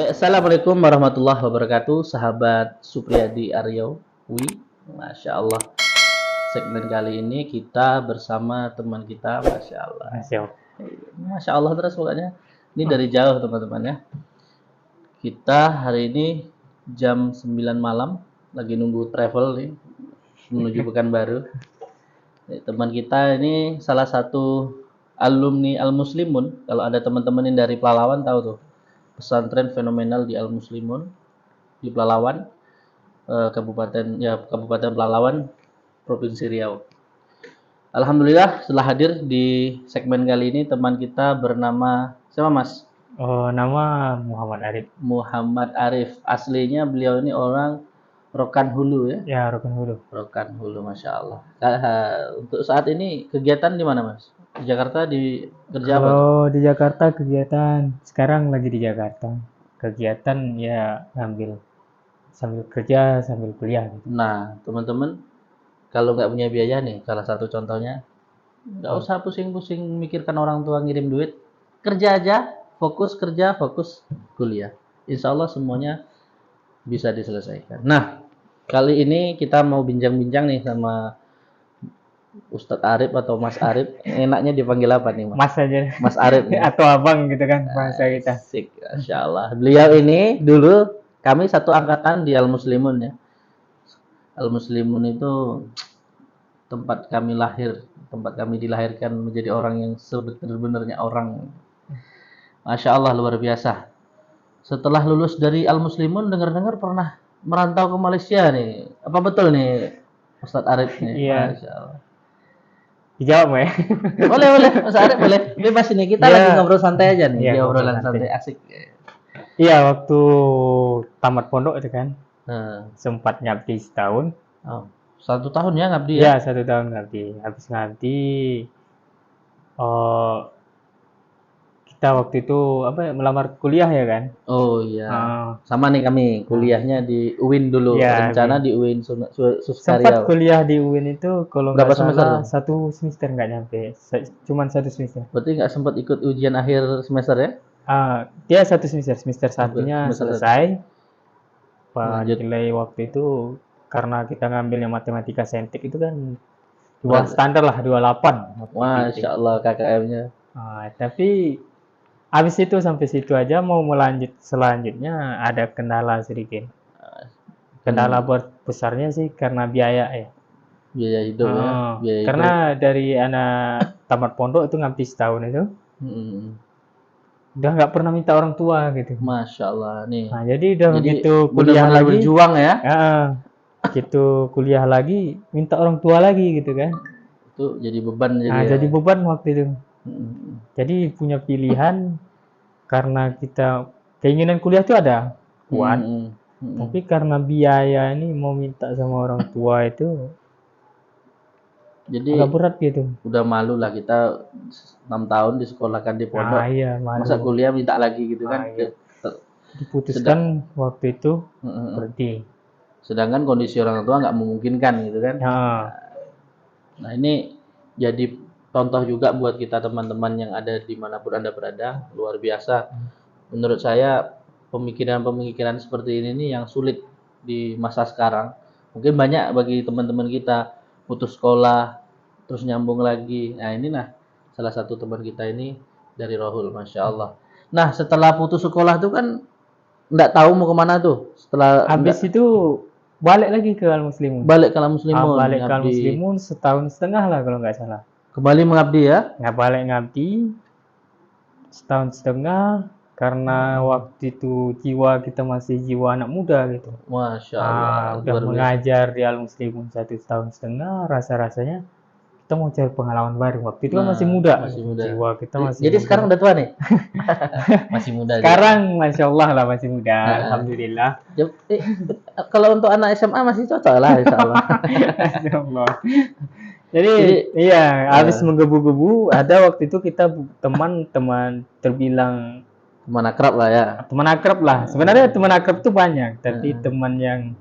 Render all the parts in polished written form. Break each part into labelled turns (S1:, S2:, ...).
S1: Assalamualaikum warahmatullahi wabarakatuh, sahabat Supriyadi Aryawi. Masya Allah. Segmen kali ini kita bersama teman kita, Masya Allah. Masya Allah terus pokoknya. Ini dari jauh teman-teman ya. Kita hari ini jam 9 malam lagi nunggu travel nih menuju Pekanbaru. Teman kita ini salah satu alumni Al-Muslimun. Kalau ada teman-teman yang dari Pelalawan tahu tuh. Pesantren fenomenal di Al-Muslimun di Pelalawan, Kabupaten Pelalawan, Provinsi Riau. Alhamdulillah setelah hadir di segmen kali ini teman kita bernama siapa Mas?
S2: Oh, nama Muhammad Arif.
S1: Muhammad Arif. Aslinya beliau ini orang Rokan Hulu ya?
S2: Ya, Rokan Hulu.
S1: Rokan Hulu, Masya Allah. Untuk saat ini kegiatan di mana Mas? Di Jakarta di kerja apa?
S2: Kalau di Jakarta kegiatan, sekarang lagi di Jakarta. Kegiatan ya ngambil sambil kerja sambil kuliah gitu.
S1: Nah, teman-teman kalau nggak punya biaya nih, salah satu contohnya, nggak usah pusing-pusing mikirkan orang tua ngirim duit, kerja aja, fokus kerja, fokus kuliah. Insya Allah semuanya bisa diselesaikan. Nah, kali ini kita mau bincang-bincang nih sama Ustadz Arif atau Mas Arif. Enaknya dipanggil apa nih Mas?
S2: Mas aja.
S1: Mas Arif nih.
S2: Atau abang gitu kan bahasa kita.
S1: Asik, Masya Allah. Beliau ini dulu kami satu angkatan di Al-Muslimun ya. Al-Muslimun itu tempat kami lahir, tempat kami dilahirkan menjadi orang yang sebenarnya orang. Masya Allah luar biasa. Setelah lulus dari Al-Muslimun, dengar-dengar pernah merantau ke Malaysia nih. Apa betul nih Ustadz Arif nih?
S2: Iya.
S1: Masya Allah.
S2: Dijawab ya.
S1: Boleh, Mas Arif boleh. Bebas ini kita lagi ngobrol santai aja nih,
S2: Iya,
S1: obrolan santai asik.
S2: Iya, waktu tamat pondok itu kan,
S1: Nah,
S2: sempat ngabdi setahun.
S1: oh, 1 tahun ya ngabdi ya?
S2: Ya, 1 tahun ngabdi. Habis ngabdi, kita waktu itu melamar kuliah ya kan.
S1: Oh iya. Sama nih kami kuliahnya di UIN dulu.
S2: Ya,
S1: Rencana di UIN Suskaria.
S2: sempat kuliah di UIN itu kalau
S1: Berapa
S2: nggak salah
S1: semester?
S2: 1 semester nggak nyampe, cuman 1 semester.
S1: Berarti nggak sempat ikut ujian akhir semester ya?
S2: Dia 1 semester, semester satunya
S1: Semester
S2: selesai.
S1: Lanjut.
S2: Nilai waktu itu karena kita ngambilnya matematika saintek itu kan dua standar lah 28.
S1: Masya Allah KKM-nya.
S2: Tapi habis itu sampai situ aja, mau melanjut selanjutnya ada kendala sedikit. Kendala besarnya sih karena biaya ya.
S1: Biaya hidup ya. Biaya
S2: Karena dari anak tamat pondok itu ngabdi setahun itu, udah nggak pernah minta orang tua gitu.
S1: Masya Allah nih.
S2: Nah, jadi udah begitu kuliah
S1: benar-benar
S2: lagi,
S1: berjuang ya.
S2: gitu kuliah lagi minta orang tua lagi gitu kan.
S1: Itu jadi beban
S2: Jadi beban waktu itu. Jadi punya pilihan karena kita keinginan kuliah itu ada kuat. Tapi karena biaya ini mau minta sama orang tua itu
S1: jadi
S2: agak berat gitu.
S1: Udah malu lah kita 6 tahun disekolahkan di pondok.
S2: Iya, malu.
S1: Masa kuliah minta lagi gitu kan.
S2: Iya. Diputuskan waktu itu berhenti.
S1: Sedangkan kondisi orang tua nggak memungkinkan gitu kan. Nah ini jadi contoh juga buat kita teman-teman yang ada dimanapun Anda berada. Luar biasa. Menurut saya pemikiran-pemikiran seperti ini nih yang sulit di masa sekarang. Mungkin banyak bagi teman-teman kita putus sekolah terus nyambung lagi. Nah ini salah satu teman kita ini dari Rohul, Masya Allah. Nah setelah putus sekolah tuh kan nggak tahu mau kemana tuh. Setelah
S2: habis itu balik lagi ke Al-Muslimun.
S1: Balik ke Al-Muslimun.
S2: Balik ke Al-Muslimun 1,5 tahun lah kalau nggak salah.
S1: Kembali mengabdi ya?
S2: Balik ngabdi 1,5 tahun karena waktu itu jiwa kita masih jiwa anak muda gitu.
S1: Masya Allah.
S2: Udah mengajar di Al-Muslimun 1,5 tahun, rasa-rasanya kita mau cari pengalaman baru. Waktu itu kan masih muda.
S1: Masih muda.
S2: Jiwa kita masih
S1: Jadi
S2: muda.
S1: sekarang udah tua nih? Masih muda.
S2: Sekarang Masya Allah lah masih muda. Alhamdulillah.
S1: Kalau untuk anak SMA masih cocok lah Insya Allah.
S2: Masya Allah. Jadi iya, habis menggebu-gebu, ada waktu itu kita teman-teman terbilang
S1: teman akrab lah ya.
S2: Teman akrab lah. Sebenarnya teman akrab tuh banyak, tapi teman yang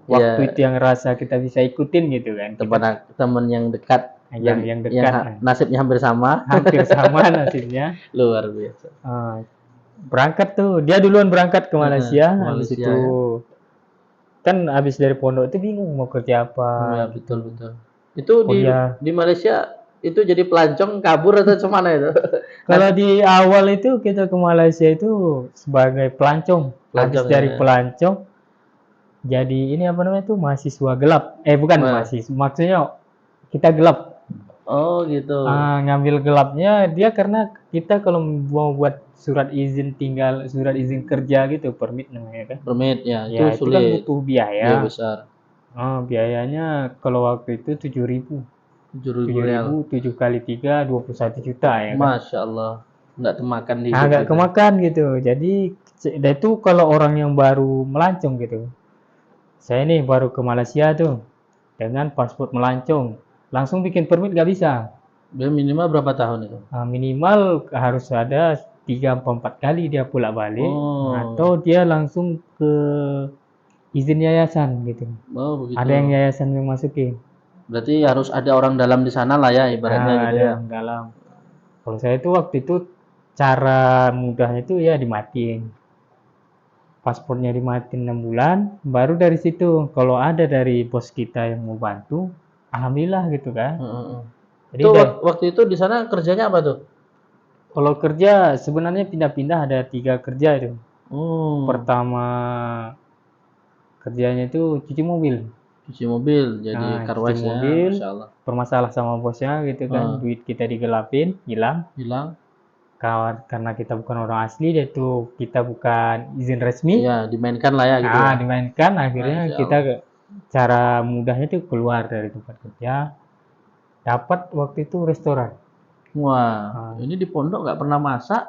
S2: waktu itu yang rasa kita bisa ikutin gitu kan.
S1: Teman yang dekat.
S2: Yang dekat.
S1: Nasibnya hampir sama.
S2: Hampir sama nasibnya.
S1: Luar biasa.
S2: berangkat tuh. Dia duluan berangkat ke Malaysia, habis
S1: Malaysia,
S2: itu kan habis dari pondok itu bingung mau kerja apa.
S1: Ya,
S2: gitu.
S1: betul. Itu
S2: Kuliah.
S1: di Malaysia itu jadi pelancong kabur atau cemana itu?
S2: Kalau di awal itu kita ke Malaysia itu sebagai pelancong. Habis
S1: Pelancong
S2: dari
S1: ya.
S2: pelancong jadi ini apa namanya tuh mahasiswa gelap. Bukan mahasiswa, maksudnya kita gelap.
S1: Oh gitu.
S2: Ngambil gelapnya dia karena kita kalau mau buat surat izin tinggal, surat izin kerja gitu, permit namanya kan.
S1: Permit ya, itu
S2: Ya, itu kan
S1: sulit.
S2: butuh biaya.
S1: Biaya besar.
S2: Biayanya kalau waktu itu 7.000.
S1: 7.000 real.
S2: 7 kali 3 21 juta ya kan.
S1: Masya Allah. Nggak kemakan hidup
S2: Nggak
S1: gitu.
S2: kemakan gitu. Jadi itu kalau orang yang baru melancong gitu. Saya nih baru ke Malaysia tuh dengan paspor melancong. Langsung bikin permit nggak bisa.
S1: Dia minimal berapa tahun itu?
S2: Minimal harus ada 3-4 kali dia pulang balik.
S1: Oh.
S2: Atau dia langsung ke izin yayasan gitu.
S1: Oh begitu.
S2: Ada yang yayasan yang masukin.
S1: Berarti harus ada orang dalam di sana lah ya ibaratnya gitu
S2: ada
S1: ya.
S2: yang dalam. Kalau saya itu waktu itu cara mudahnya itu ya dimatiin. Paspornya dimatiin 6 bulan, baru dari situ kalau ada dari bos kita yang mau bantu, alhamdulillah gitu kan. Jadi
S1: Itu waktu itu di sana kerjanya apa tuh?
S2: kalau kerja sebenarnya pindah-pindah ada 3 kerja itu. Pertama kerjanya itu cuci mobil.
S1: Cuci mobil, jadi karwas ya, Masya Allah.
S2: Bermasalah sama bosnya gitu kan, duit kita digelapin, hilang. Karena kita bukan orang asli, yaitu kita bukan izin resmi.
S1: Iya, dimainkan lah ya gitu.
S2: Dimainkan, akhirnya kita cara mudahnya itu keluar dari tempat kerja. Dapat waktu itu restoran.
S1: Wah, ini di pondok nggak pernah masak,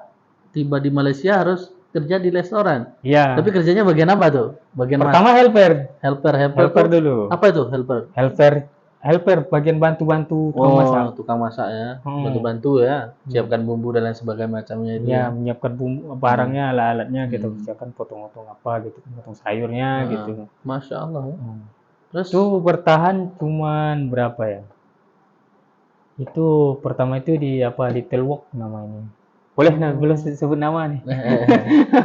S1: tiba di Malaysia harus kerja di restoran.
S2: Iya.
S1: Tapi kerjanya bagian apa tuh? Bagian
S2: pertama helper.
S1: Helper
S2: dulu.
S1: Apa itu helper?
S2: Helper bagian bantu-bantu tukang masak.
S1: Tukang masak ya. Bantu-bantu ya. Siapkan bumbu dan lain sebagainya macamnya itu.
S2: Ya, menyiapkan bumbu, barangnya, alat-alatnya kita siapkan, potong-potong apa gitu, potong sayurnya gitu.
S1: Masya Allah.
S2: Terus itu bertahan cuman berapa ya? Itu pertama itu di Telwok namanya. Boleh belum sebut nama nih.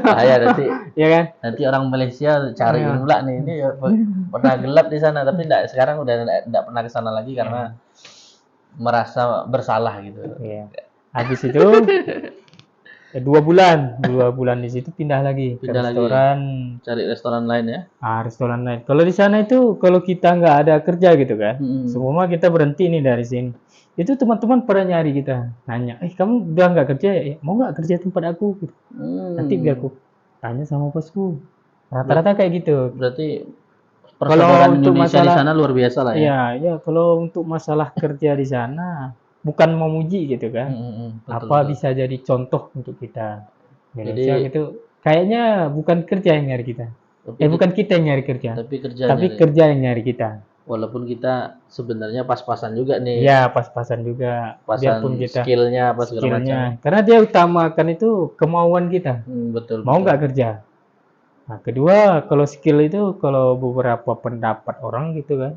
S1: Bahaya nanti.
S2: Iya kan?
S1: Nanti orang Malaysia cari pula nih. Ini pernah gelap di sana tapi sekarang udah enggak pernah ke sana lagi karena merasa bersalah gitu.
S2: Iya. Habis itu 2 bulan di situ pindah lagi ke restoran.
S1: Cari restoran lain ya?
S2: Restoran lain. Kalau di sana itu kalau kita nggak ada kerja gitu kan, semua kita berhenti nih dari sini. Itu teman-teman pada nyari kita, nanya, kamu udah nggak kerja ya? Mau nggak kerja tempat aku? Gitu. Nanti biar aku tanya sama bosku. Rata-rata kayak gitu.
S1: Berarti persaudaraan Indonesia di sana luar biasa lah ya?
S2: Iya. Kalau untuk masalah kerja di sana, bukan memuji gitu kan. Betul. Bisa jadi contoh untuk kita. Indonesia gitu. Kayaknya bukan kerja yang nyari kita. Bukan kita yang nyari kerja. Tapi kerja yang nyari kita.
S1: Walaupun kita sebenarnya pas-pasan juga nih.
S2: Iya, pas-pasan juga.
S1: Biarpun kita skillnya apa segala macam.
S2: Karena dia utamakan itu kemauan kita.
S1: Betul.
S2: Mau nggak kerja. Nah, kedua, kalau skill itu kalau beberapa pendapat orang gitu kan.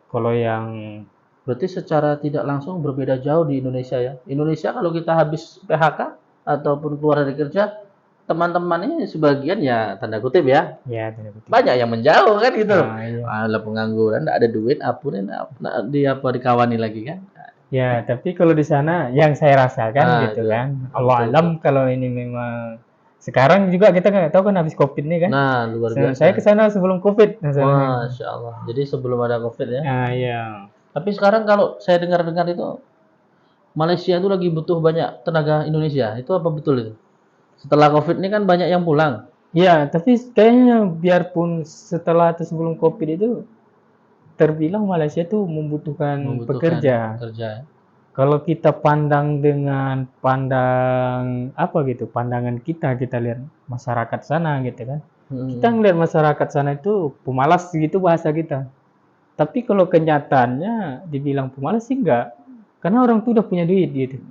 S2: Kalau yang
S1: berarti secara tidak langsung berbeda jauh di Indonesia ya. Indonesia kalau kita habis PHK ataupun keluar dari kerja, teman-temannya sebagian ya tanda kutip ya.
S2: Ya, tanda kutip.
S1: Banyak yang menjauh kan gitu.
S2: Iya.
S1: Pengangguran, enggak ada duit, dikawani lagi kan.
S2: Ya, tapi kalau di sana yang saya rasakan gitu kan. Allah alam kalau ini memang sekarang juga kita nggak tahu kan habis Covid nih kan.
S1: Nah, luar biasa.
S2: Saya ke sana sebelum Covid.
S1: Masya Allah. Jadi sebelum ada Covid ya.
S2: Iya.
S1: Tapi sekarang kalau saya dengar-dengar itu Malaysia itu lagi butuh banyak tenaga Indonesia. Itu apa betul itu? Setelah Covid ini kan banyak yang pulang.
S2: Iya, tapi kayaknya biarpun setelah atau sebelum Covid itu terbilang Malaysia itu membutuhkan pekerja. Kalau kita pandang dengan pandangan kita lihat masyarakat sana gitu kan. Kita ngelihat masyarakat sana itu pemalas gitu bahasa kita. Tapi kalau kenyataannya dibilang pemalas sih enggak. Karena orang tuh udah punya duit gitu.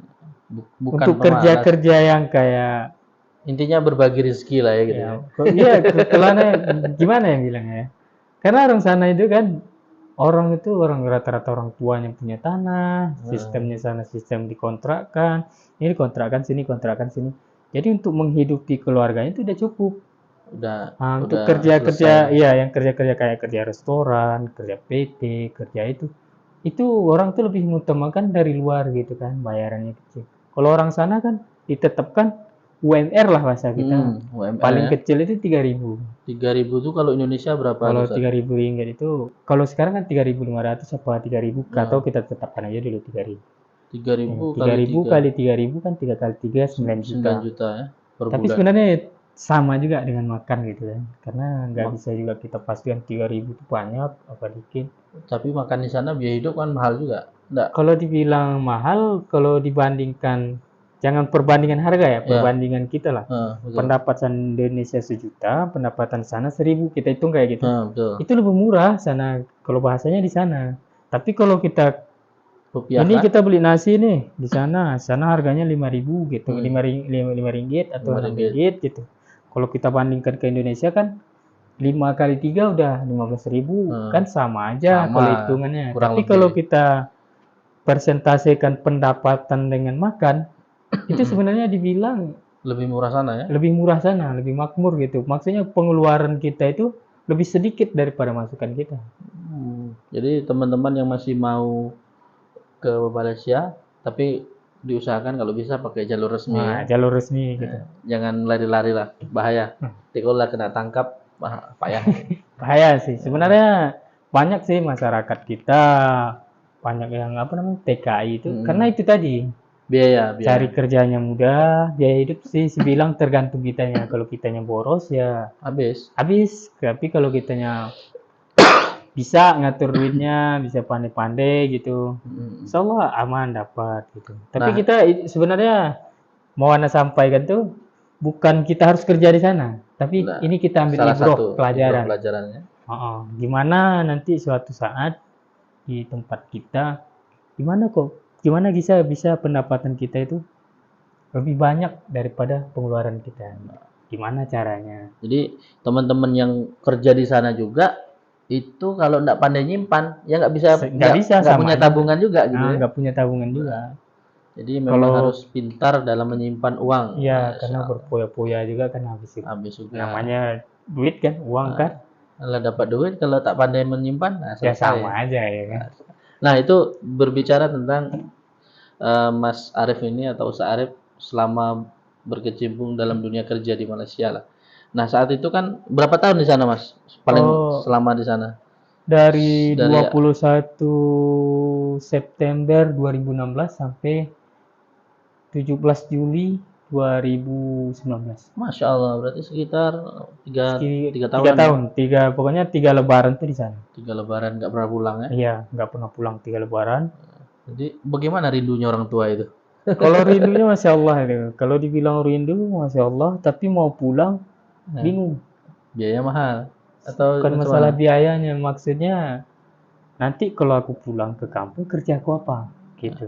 S2: Untuk kerja-kerja yang kayak
S1: intinya berbagi rezeki lah ya gitu.
S2: Iya, kebetulannya gimana yang bilangnya ya? Karena orang sana itu kan orang rata-rata orang tuanya punya tanah, sistemnya sana sistem dikontrakkan, ini kontrakkan sini. Jadi untuk menghidupi keluarganya itu udah cukup. Untuk
S1: udah
S2: kerja-kerja,
S1: selesai.
S2: iya yang kerja-kerja kayak kerja restoran, kerja PT, kerja itu orang tuh lebih mengutamakan dari luar gitu kan, bayarannya kecil. Kalau orang sana kan ditetapkan UMR lah bahasa kita.
S1: UMR
S2: Paling
S1: ya.
S2: kecil itu 3.000.
S1: 3.000 tuh kalau Indonesia berapa tuh,
S2: Kalau
S1: Ustaz?
S2: 3.000 ringgit itu, kalau sekarang kan 3.500 apa 3.000, atau
S1: Nah,
S2: kita tetapkan aja dulu 3.000.
S1: 3.000
S2: Tiga
S1: kali
S2: ribu
S1: 3,
S2: kali 3.000 kan 3 kali 3 9 juta.
S1: 9 juta ya per
S2: Tapi
S1: bulan.
S2: sebenarnya sama juga dengan makan gitu kan. Karena nggak
S1: Mak-
S2: bisa juga kita pastikan 3.000 itu banyak apa dikit.
S1: tapi makan di sana biaya hidup kan mahal juga. Enggak.
S2: Kalau dibilang mahal, kalau dibandingkan, jangan perbandingan harga ya,
S1: Ya,
S2: perbandingan kita lah.
S1: betul.
S2: Pendapatan Indonesia 1 juta, pendapatan sana 1.000, kita hitung kayak gitu.
S1: Betul.
S2: Itu lebih murah sana, kalau bahasanya di sana. Tapi kalau kita
S1: Rupiah
S2: ini
S1: kan?
S2: kita beli nasi nih di sana harganya 5.000 gitu,
S1: Hmm,
S2: 5 ringgit atau
S1: 5
S2: 6
S1: ringgit.
S2: ringgit gitu. Kalau kita bandingkan ke Indonesia kan 5 kali 3 udah 15.000,
S1: Hmm,
S2: kan sama aja
S1: sama
S2: kalau hitungannya.
S1: kurang
S2: Tapi
S1: lebih.
S2: kalau kita persentasekan pendapatan dengan makan, itu sebenarnya dibilang
S1: Lebih murah sana ya.
S2: lebih murah sana, lebih makmur gitu. Maksudnya pengeluaran kita itu lebih sedikit daripada masukan kita.
S1: Jadi teman-teman yang masih mau ke Malaysia, tapi diusahakan kalau bisa pakai jalur resmi
S2: Nah,
S1: ya.
S2: jalur resmi gitu.
S1: Jangan lari-lari lah, bahaya. Nanti kalau lah kena tangkap, payah.
S2: Bahaya sih. Sebenarnya banyak sih masyarakat kita, banyak yang apa namanya TKI itu, karena itu tadi
S1: Biaya,
S2: cari
S1: biaya.
S2: kerjanya mudah, biaya hidup sih bilang tergantung kitanya. Kalau kitanya boros ya
S1: Habis.
S2: habis. Tapi kalau kitanya bisa ngatur duitnya, bisa pandai-pandai gitu, insya Allah aman dapat gitu. Tapi
S1: Nah,
S2: kita sebenarnya mau Anda sampaikan tuh bukan kita harus kerja di sana, tapi
S1: nah,
S2: ini kita ambil
S1: salah
S2: ibroh
S1: satu ibrah
S2: pelajaran.
S1: pelajarannya.
S2: Gimana nanti suatu saat di tempat kita, gimana bisa pendapatan kita itu lebih banyak daripada pengeluaran kita. Gimana caranya?
S1: Jadi teman-teman yang kerja di sana juga itu kalau nggak pandai nyimpan, ya nggak bisa
S2: Nggak bisa
S1: nggak
S2: sama
S1: punya
S2: aja.
S1: tabungan juga gitu ya.
S2: Nggak punya tabungan juga.
S1: Jadi memang
S2: Kalau
S1: harus pintar dalam menyimpan uang.
S2: ya
S1: Masya
S2: karena
S1: Allah.
S2: berpoya-poya juga kan habis itu.
S1: Habis juga.
S2: Namanya duit kan, uang kan.
S1: Kalau dapat duit, kalau tak pandai menyimpan, nah
S2: Ya
S1: selesai.
S2: sama aja ya kan.
S1: Nah itu berbicara tentang Mas Arif ini atau Ustaz Arif selama berkecimpung dalam dunia kerja di Malaysia lah. Nah saat itu kan berapa tahun di sana Mas? Paling
S2: Oh,
S1: selama di sana?
S2: dari
S1: Dari
S2: 21 September 2016 sampai 17 Juli 2019.
S1: Masya Allah, berarti sekitar tiga, tiga
S2: 3
S1: tahunan ya?
S2: tahun, pokoknya 3 lebaran tuh di sana.
S1: 3 lebaran nggak pernah pulang ya?
S2: Iya, nggak pernah pulang 3 lebaran.
S1: Jadi bagaimana rindunya orang tua itu?
S2: Kalau rindunya Masya Allah itu. Kalau dibilang rindu Masya Allah, tapi mau pulang
S1: Nah,
S2: bingung.
S1: biaya mahal atau
S2: Bukan
S1: macam mana?
S2: masalah biayanya, maksudnya nanti kalau aku pulang ke kampung kerja aku apa? Gitu.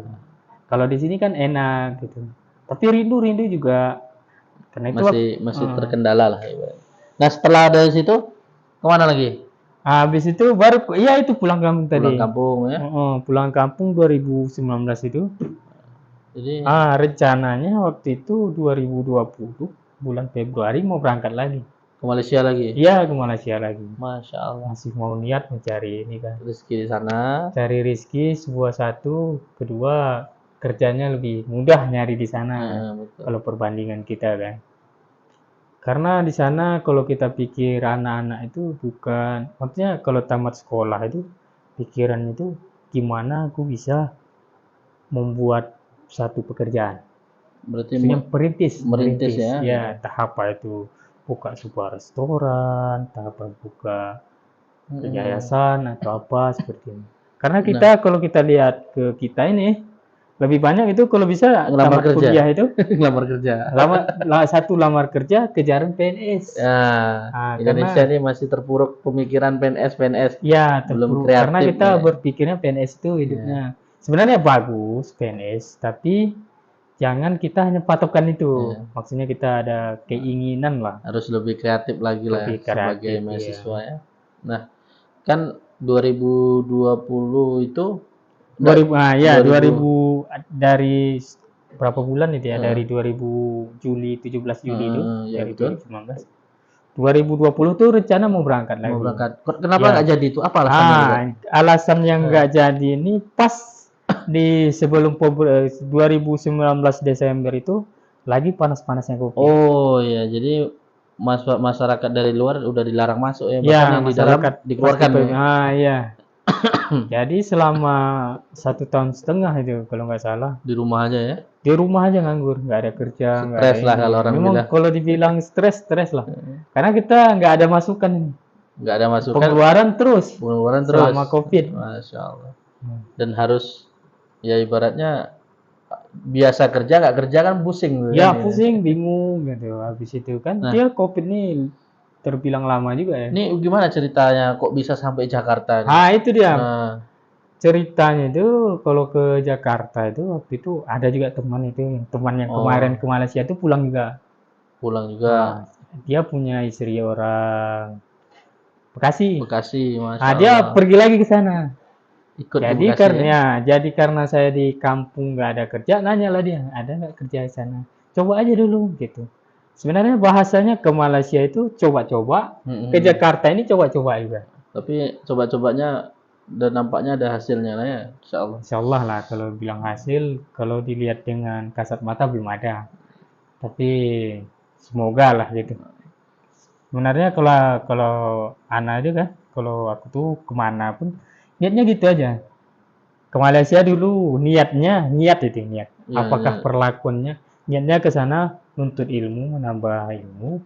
S2: Kalau di sini kan enak gitu. Tapi rindu juga. Karena itu
S1: Masih terkendala lah. Nah setelah dari situ kemana lagi?
S2: habis itu baru iya itu pulang kampung
S1: Pulang
S2: tadi.
S1: kampung ya.
S2: Pulang kampung 2019 itu.
S1: Jadi
S2: Rencananya waktu itu 2020 bulan Februari mau berangkat lagi.
S1: ke Malaysia lagi.
S2: Iya, ke Malaysia lagi.
S1: Masya Allah.
S2: Masih mau niat mencari ini kan.
S1: Rezeki di sana.
S2: Cari rezeki sebuah satu, kedua kerjanya lebih mudah nyari di sana.
S1: Betul.
S2: Kalau perbandingan kita kan. Karena di sana kalau kita pikir anak-anak itu bukan, maksudnya kalau tamat sekolah itu pikiran itu gimana aku bisa membuat satu pekerjaan.
S1: Berarti
S2: Maksudnya
S1: merintis ya.
S2: Ya, tahap apa itu buka sebuah restoran, tahap buka yayasan atau apa seperti ini. Karena kita kalau kita lihat ke kita ini lebih banyak itu kalau bisa
S1: ngelamar
S2: tamat
S1: kerja.
S2: kuliah itu
S1: ngelamar kerja.
S2: lamar kerja kejaran PNS.
S1: Ya, Indonesia ini masih terpuruk pemikiran PNS.
S2: Ya,
S1: belum
S2: terpuruk.
S1: kreatif.
S2: Karena kita berpikirnya PNS itu hidupnya sebenarnya bagus PNS, tapi jangan kita hanya patokan itu. Maksudnya kita ada keinginan lah.
S1: Harus lebih kreatif lagi lah sebagai mahasiswa ya. Nah, kan 2020 itu
S2: 2000 dari berapa bulan itu ya, dari 2000 Juli 17 Juli itu
S1: ya,
S2: dari
S1: betul.
S2: 2019. 2020 tuh rencana mau berangkat lagi.
S1: Mau berangkat. Kenapa nggak jadi itu? Apa alasannya?
S2: Alasan yang nggak jadi ini pas di sebelum 2019 Desember itu lagi panas-panasnya COVID.
S1: Oh iya, jadi masyarakat dari luar udah dilarang masuk ya, bahkan
S2: Ya,
S1: yang di dalam dikeluarkan ya.
S2: Iya. Jadi selama 1,5 tahun itu kalau nggak salah
S1: Di rumah aja ya.
S2: di rumah aja nganggur, nggak ada kerja, nggak ada
S1: Stres lah
S2: ini.
S1: kalau orang
S2: Memang
S1: bilang.
S2: kalau dibilang stres lah, karena kita nggak ada masukan ini.
S1: Nggak ada masukan.
S2: Pengeluaran terus selama
S1: terus.
S2: COVID.
S1: Masya Allah. Dan harus ya ibaratnya biasa kerja nggak kerja kan pusing.
S2: Ya
S1: kan,
S2: pusing, bingung gitu. Habis itu kan dia COVID ini terbilang lama juga ya.
S1: Ini gimana ceritanya kok bisa sampai Jakarta?
S2: Itu dia. Ceritanya itu kalau ke Jakarta itu waktu itu ada juga teman yang kemarin ke Malaysia itu pulang juga. Dia punya istri orang Bekasi, Masya Allah. Dia pergi lagi ke sana.
S1: Ikut
S2: jadi karena saya di kampung nggak ada kerja, nanya lah dia, ada nggak kerja di sana? Coba aja dulu gitu. Sebenarnya bahasanya ke Malaysia itu coba-coba, ke Jakarta ini coba-coba juga.
S1: Tapi coba-cobanya dan nampaknya ada hasilnya lah ya, Insya Allah.
S2: Insya Allah lah, kalau bilang hasil, kalau dilihat dengan kasat mata belum ada. Tapi semoga lah gitu. Sebenarnya kalau Ana aja kan, kalau aku tuh kemana pun niatnya gitu aja. Ke Malaysia dulu niat. Apakah perlakuannya? Niatnya ke sana nuntut ilmu, menambah ilmu.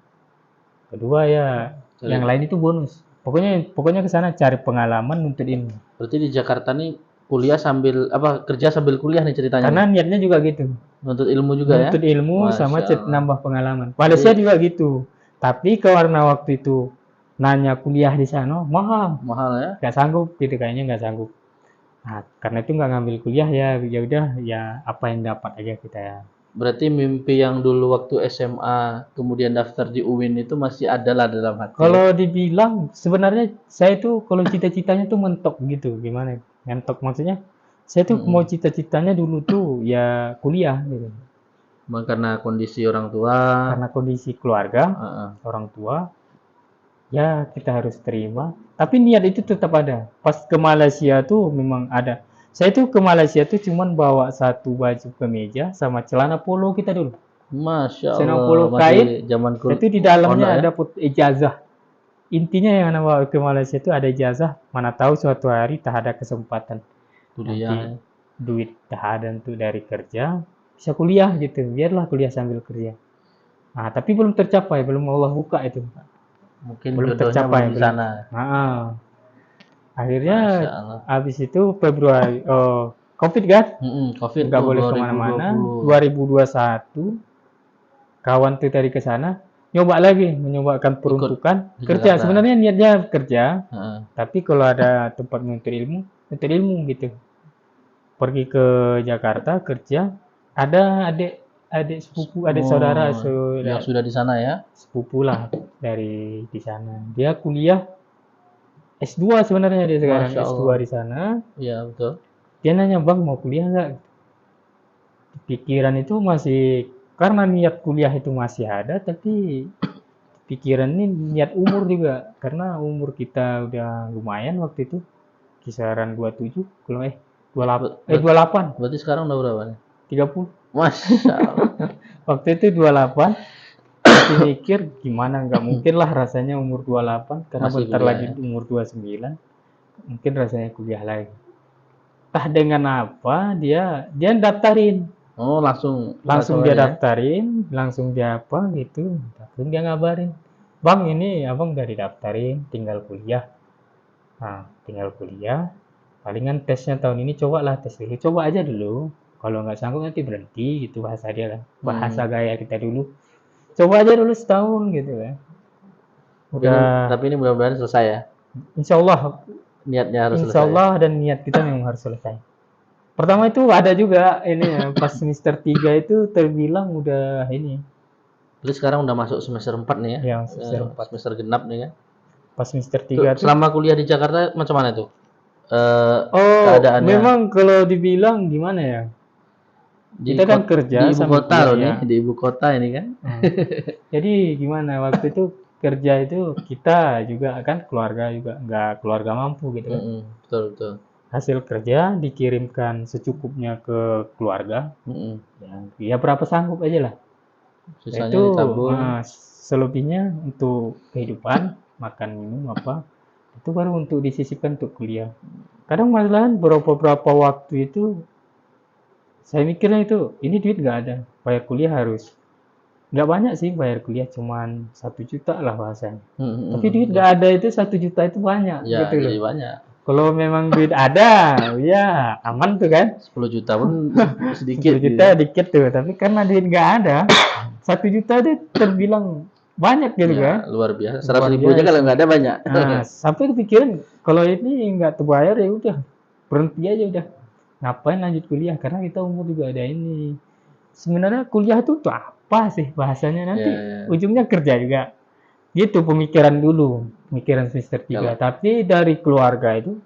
S2: Kedua ya, yang lain itu bonus. Pokoknya ke sana cari pengalaman, nuntut ilmu.
S1: Berarti di Jakarta nih kuliah sambil kerja sambil kuliah nih ceritanya.
S2: Karena niatnya juga gitu.
S1: Nuntut ilmu juga ya.
S2: Nuntut ilmu sama nambah pengalaman. Malaysia juga gitu. Tapi karena waktu itu nanya kuliah di sana mahal ya. Gak sanggup gitu, kayaknya nggak sanggup. Nah, karena itu nggak ngambil kuliah ya udah ya apa yang dapat aja kita ya.
S1: Berarti mimpi yang dulu waktu SMA kemudian daftar di UIN itu masih ada lah dalam hati.
S2: Kalau dibilang sebenarnya saya tuh kalau cita-citanya tuh mentok gitu, gimana? Mentok maksudnya saya tuh mau cita-citanya dulu tuh ya kuliah gitu.
S1: Karena kondisi orang tua.
S2: Karena kondisi keluarga, orang tua. Ya kita harus terima. Tapi niat itu tetap ada. Pas ke Malaysia tuh memang ada. Saya tuh ke Malaysia tuh cuman bawa satu baju kemeja sama celana polo kita dulu.
S1: Masya Allah.
S2: Celana polo kain. Itu di dalamnya ada ijazah. Intinya yang bawa ke Malaysia itu ada ijazah. Mana tahu suatu hari tak ada kesempatan. Nanti duit tak ada tuh dari kerja. Bisa kuliah gitu. Biarlah kuliah sambil kerja. Nah, tapi belum tercapai. Belum Allah buka itu.
S1: Mungkin belum tercapai
S2: di sana. Akhirnya habis itu Februari COVID kan?
S1: COVID
S2: nggak boleh kemana-mana. 2021 kawan tuh tadi ke sana menyobakan peruntukan kerja. Sebenarnya niatnya kerja, tapi kalau ada tempat menuntut ilmu gitu. Pergi ke Jakarta kerja, ada adik sepupu, adik saudara
S1: yang sudah di sana ya?
S2: Sepupu lah dari di sana. Dia kuliah S2 sebenarnya dia sekarang. S2 di sana.
S1: Iya, betul.
S2: Dia nanya, "Bang, mau kuliah nggak?" Pikiran itu masih, karena niat kuliah itu masih ada, tapi pikiran ini niat umur juga. Karena umur kita udah lumayan waktu itu. Kisaran 27, kalau 28.
S1: Berarti sekarang udah berapa nih?
S2: 30.
S1: Masya Allah.
S2: Waktu itu 28. Masih mikir gimana, nggak mungkin lah rasanya umur 28 karena masih bentar lagi umur 29 mungkin rasanya kuliah lagi. Entah dengan apa dia daftarin. Langsung dia daftarin, langsung dia apa gitu. Langsung dia ngabarin, "Bang, ini abang udah didaftarin, tinggal kuliah." Nah, tinggal kuliah. Palingan tesnya tahun ini cobalah tes dulu. Coba aja dulu. Kalau nggak sanggup nanti berhenti gitu, bahasa dia kan. Bahasa gaya kita dulu. Coba aja dulu setahun gitu kan.
S1: Tapi ini mudah-mudahan selesai ya.
S2: Insya Allah.
S1: Niatnya harus selesai.
S2: Insya Allah dan niat kita memang harus selesai. Pertama itu ada juga ini ya, pas semester 3 itu terbilang udah ini.
S1: Terus sekarang udah masuk semester 4 nih ya?
S2: Iya, semester 4.
S1: Semester genap nih ya.
S2: Pas semester 3
S1: tuh. Selama kuliah di Jakarta macam mana tuh? Keadaannya?
S2: Memang kalau dibilang gimana ya? Kita kan kerja
S1: di ibu
S2: sambil
S1: kota loh
S2: kuliah.
S1: nih, di ibu kota ini kan.
S2: Jadi gimana waktu itu kerja itu kita juga kan keluarga juga nggak keluarga mampu gitu kan.
S1: Betul betul.
S2: Hasil kerja dikirimkan secukupnya ke keluarga. Ya berapa sanggup aja lah.
S1: Sisanya
S2: Itu
S1: ditabung.
S2: selebihnya untuk kehidupan, makan minum apa, itu baru untuk disisipkan untuk kuliah. Kadang malahan beberapa waktu itu saya mikirnya itu ini duit nggak ada, bayar kuliah harus nggak banyak sih, bayar kuliah cuman 1 juta lah bahasanya. Tapi duit nggak ada itu 1 juta itu banyak
S1: Ya,
S2: gitu
S1: jadi
S2: loh.
S1: banyak.
S2: Kalau memang duit ada, ya aman tuh kan.
S1: 10 juta pun sedikit.
S2: 10 juta dikit tuh, tapi karena duit nggak ada, 1 juta itu terbilang banyak gitu kan.
S1: Luar biasa. 100.000 aja kalau nggak ada banyak.
S2: Nah, sampai kepikiran kalau ini nggak terbayar ya udah berhenti aja udah. Ngapain lanjut kuliah? Karena kita umur juga ada ini. Sebenarnya kuliah itu tuh apa sih bahasanya nanti ujungnya kerja juga. Gitu pemikiran dulu, pemikiran semester 3. Tapi dari keluarga itu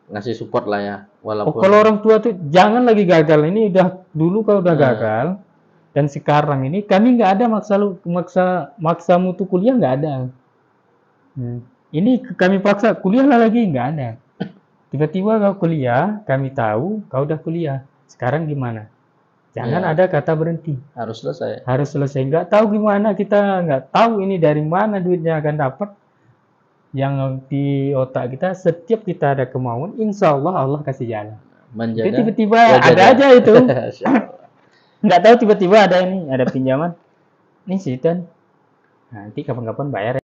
S1: ngasih support lah ya, walaupun
S2: kalau orang tua tuh jangan lagi gagal. Ini udah dulu kalau udah gagal dan sekarang ini kami nggak ada maksa mutu kuliah nggak ada. Ini kami paksa kuliah lah lagi nggak ada. Tiba-tiba kau kuliah, kami tahu kau udah kuliah. Sekarang gimana? Jangan ada kata berhenti.
S1: Harus selesai.
S2: Harus selesai. Nggak tahu gimana, kita nggak tahu ini dari mana duitnya akan dapat. Yang di otak kita, setiap kita ada kemauan, insya Allah Allah kasih jalan.
S1: Menjaga.
S2: Tiba-tiba ada aja itu. Nggak tahu tiba-tiba ada ini, ada pinjaman. Nih sih Tan. Nanti kapan-kapan bayar ya.